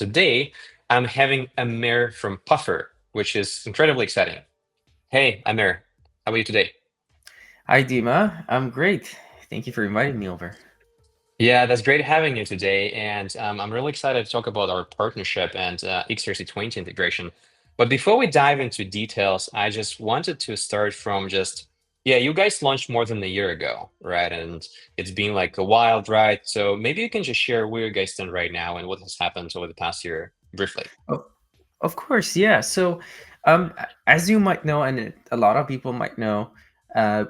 today I'm having Amir from Puffer, which is incredibly exciting. Hey, Amir, how are you today? Hi, Dima. I'm great. Thank you for inviting me over. Yeah, that's great having you today. And I'm really excited to talk about our partnership and xERC20 integration. But before we dive into details, I just wanted to start from yeah, you guys launched more than a year ago, right? And it's been like a wild ride. So maybe you can just share where you guys stand right now and what has happened over the past year briefly. Oh, of course, yeah. So, as you might know, and a lot of people might know,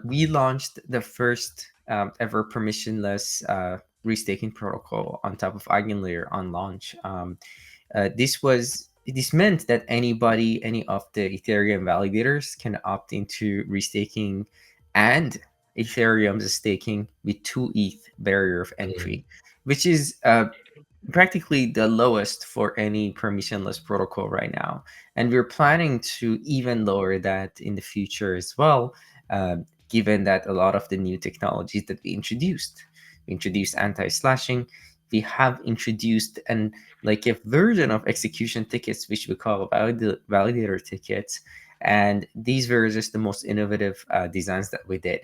we launched the first ever permissionless restaking protocol on top of Eigenlayer on launch. This meant that any of the Ethereum validators can opt into restaking and Ethereum's staking with 2 ETH barrier of Mm. entry, which is practically the lowest for any permissionless protocol right now. And we're planning to even lower that in the future as well, given that a lot of the new technologies that we introduced anti-slashing, we have introduced an like a version of execution tickets, which we call validator tickets. And these were just the most innovative designs that we did.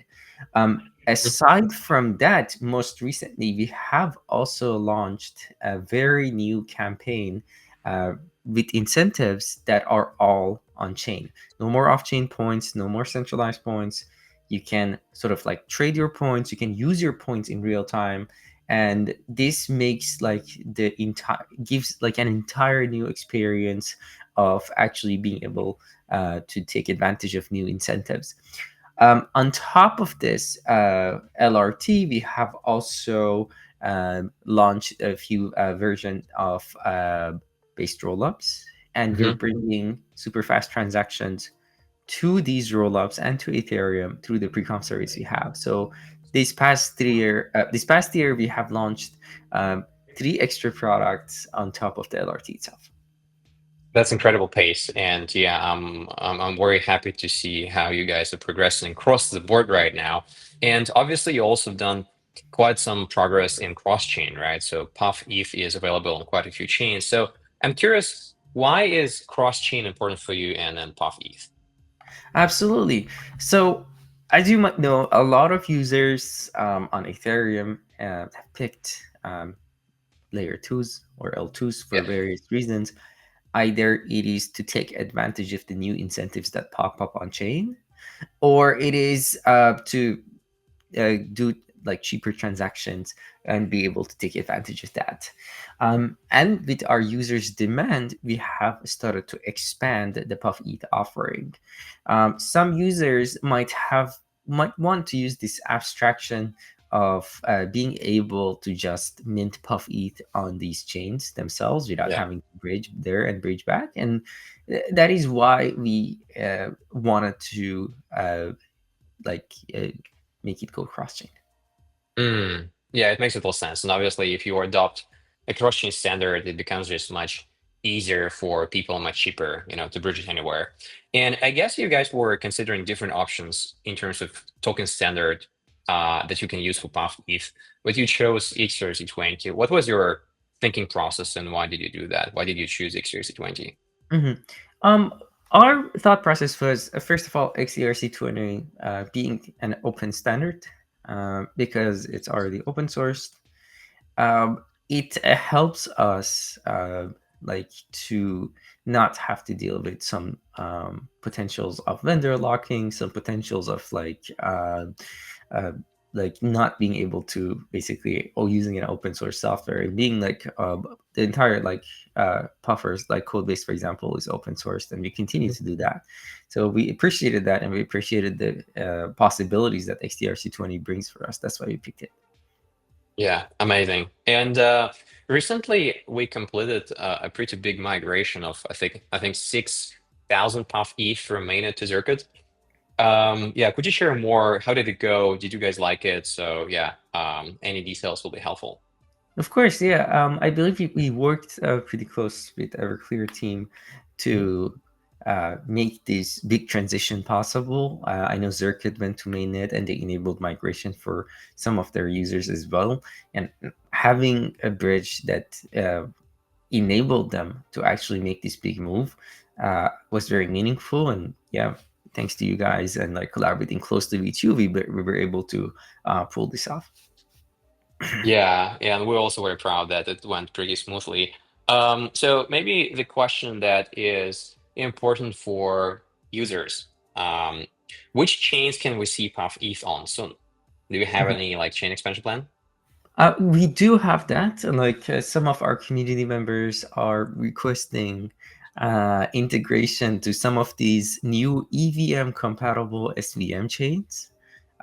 Aside from that, most recently, we have also launched a very new campaign uh, with incentives that are all on chain. No more off chain points, no more centralized points. You can sort of like trade your points, you can use your points in real time. And this makes like the entire gives like an entire new experience of actually being able to take advantage of new incentives. On top of this LRT, we have also launched a few versions of based rollups, and we're Mhm. bringing super fast transactions to these rollups and to Ethereum through the pre-comp service we have. So this past year, we have launched three extra products on top of the LRT itself. That's incredible pace, and yeah, I'm very happy to see how you guys are progressing across the board right now. And obviously, you also done quite some progress in cross-chain, right? So pufETH is available on quite a few chains. So I'm curious, why is cross-chain important for you and then pufETH? Absolutely. So, as you might know, a lot of users on Ethereum have picked layer 2s or L2s for Yeah. various reasons. Either it is to take advantage of the new incentives that pop up on chain, or it is to do like cheaper transactions and be able to take advantage of that. And with our users' demand, we have started to expand the pufETH offering. Some users might want to use this abstraction of being able to just mint pufETH on these chains themselves without Yeah. having to bridge there and bridge back. And that is why we wanted to like uh, make it go cross chain. Yeah, it makes total sense. And obviously, if you adopt a cross-chain standard, it becomes just much easier for people, much cheaper, to bridge it anywhere. And I guess you guys were considering different options in terms of token standard that you can use for pufETH, but you chose xERC20. What was your thinking process and why did you do that? Why did you choose xERC20? hmm Um, our thought process was first of all XERC20 being an open standard because it's already open sourced. It helps us like to not have to deal with some potentials of vendor locking, some potentials of uh, like not being able to basically using an open source software and being like the entire like puffers like code base for example is open sourced and we continue to do that. So we appreciated that and we appreciated the possibilities that XDRC20 brings for us. That's why we picked it. Yeah, amazing. And recently we completed a pretty big migration of I think 6,000 pufETH from mainnet to xERC. Yeah, could you share more? How did it go? Did you guys like it? So yeah, any details will be helpful. Of course, yeah. I believe we worked pretty close with Everclear team Mhm. to make this big transition possible. I know Zirkit went to mainnet and they enabled migration for some of their users as well. And having a bridge that enabled them to actually make this big move was very meaningful. And yeah, thanks to you guys and like collaborating closely with you, we were able to pull this off. Yeah, yeah, and we're also very proud that it went pretty smoothly. So maybe the question that is important for users, um, which chains can we see pufETH on soon? Do you have any like chain expansion plan? We do have that, and like some of our community members are requesting integration to some of these new EVM compatible SVM chains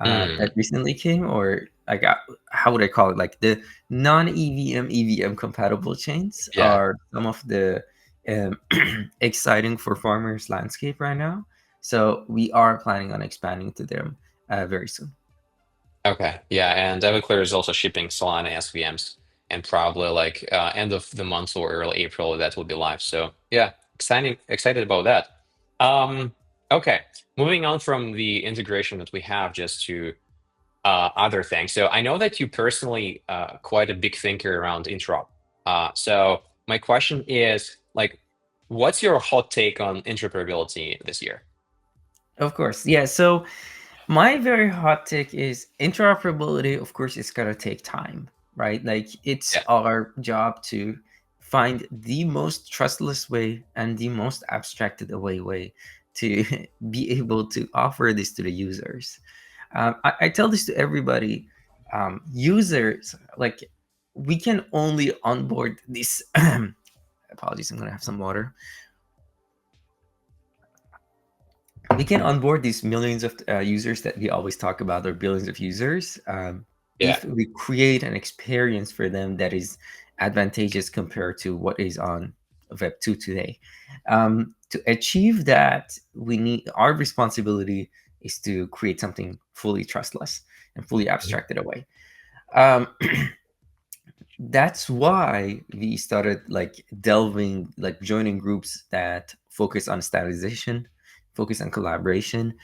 that Mm, recently came, or like how would I call it? Like the non EVM EVM compatible chains yeah. are some of the um, exciting for farmers landscape right now. So we are planning on expanding to them very soon. Okay. Yeah, and Everclear is also shipping Solana SVMs, and probably like end of the month or early April that will be live. So yeah, excited about that. Okay, moving on from the integration that we have just to other things. So I know that you personally quite a big thinker around interop. So my question is like, what's your hot take on interoperability this year? Of course, yeah. So my very hot take is interoperability. Of course, it's gonna take time, right? Like it's Yeah. our job to find the most trustless way and the most abstracted away way to be able to offer this to the users. I tell this to everybody. Users like we can only onboard this. Apologies, I'm gonna have some water. We can onboard these millions of users that we always talk about, or billions of users, Yeah. if we create an experience for them that is advantageous compared to what is on Web 2 today. To achieve that, we need our responsibility is to create something fully trustless and fully Mhm. abstracted away. Um, that's why we started like delving, like joining groups that focus on standardization, focus on collaboration.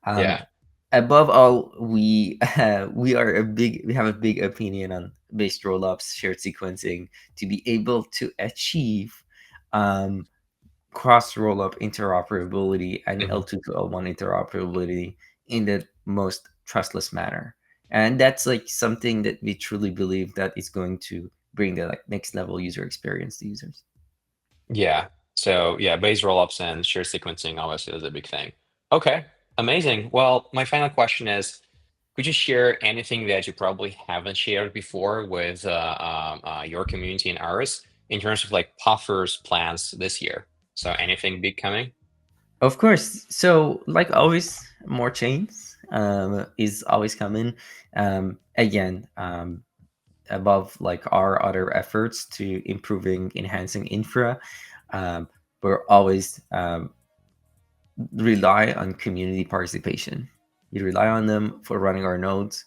um, Yeah. Above all, we have a big opinion on based rollups, shared sequencing, to be able to achieve um, cross rollup interoperability and Mhm. L2 to L1 interoperability in the most trustless manner. And that's like something that we truly believe that is going to bring the like next level user experience to users. Yeah. So yeah, base rollups and shared sequencing obviously is a big thing. Okay, amazing. Well, my final question is, could you share anything that you probably haven't shared before with your community and ours in terms of like Puffer's plans this year? So anything big coming? Of course. So, like always, more chains is always coming. Again, above like our other efforts to improving, enhancing infra, um, we're always rely on community participation. We rely on them for running our nodes.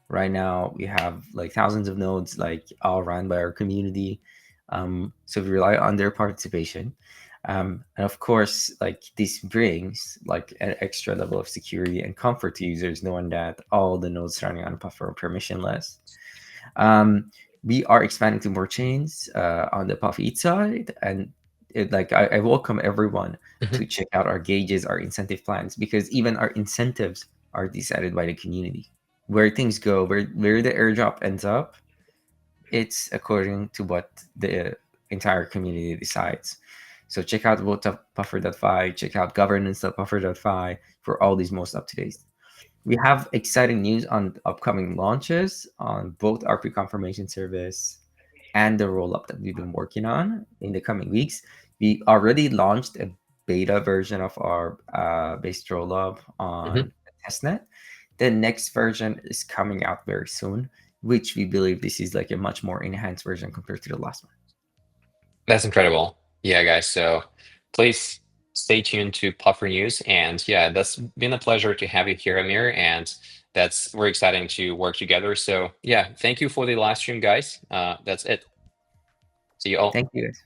Right now, we have like thousands of nodes, like all run by our community. So we rely on their participation. And of course, like this brings like an extra level of security and comfort to users, knowing that all the nodes running on Puffer are permissionless. Um, we are expanding to more chains on the pufETH side, and I welcome everyone Mhm. to check out our gauges, our incentive plans, because even our incentives are decided by the community. Where things go, where the airdrop ends up, it's according to what the entire community decides. So check out Puffer.fi, check out governance.puffer.fi for all these most up to date. We have exciting news on upcoming launches on both our pre-confirmation service and the roll-up that we've been working on in the coming weeks. We already launched a beta version of our based roll-up Mhm. on testnet. The next version is coming out very soon, which we believe this is like a much more enhanced version compared to the last one. That's incredible. Yeah, guys. So please stay tuned to Puffer News. And yeah, that's been a pleasure to have you here, Amir. And that's very exciting to work together. So yeah, thank you for the live stream, guys. That's it. See you all. Thank you guys.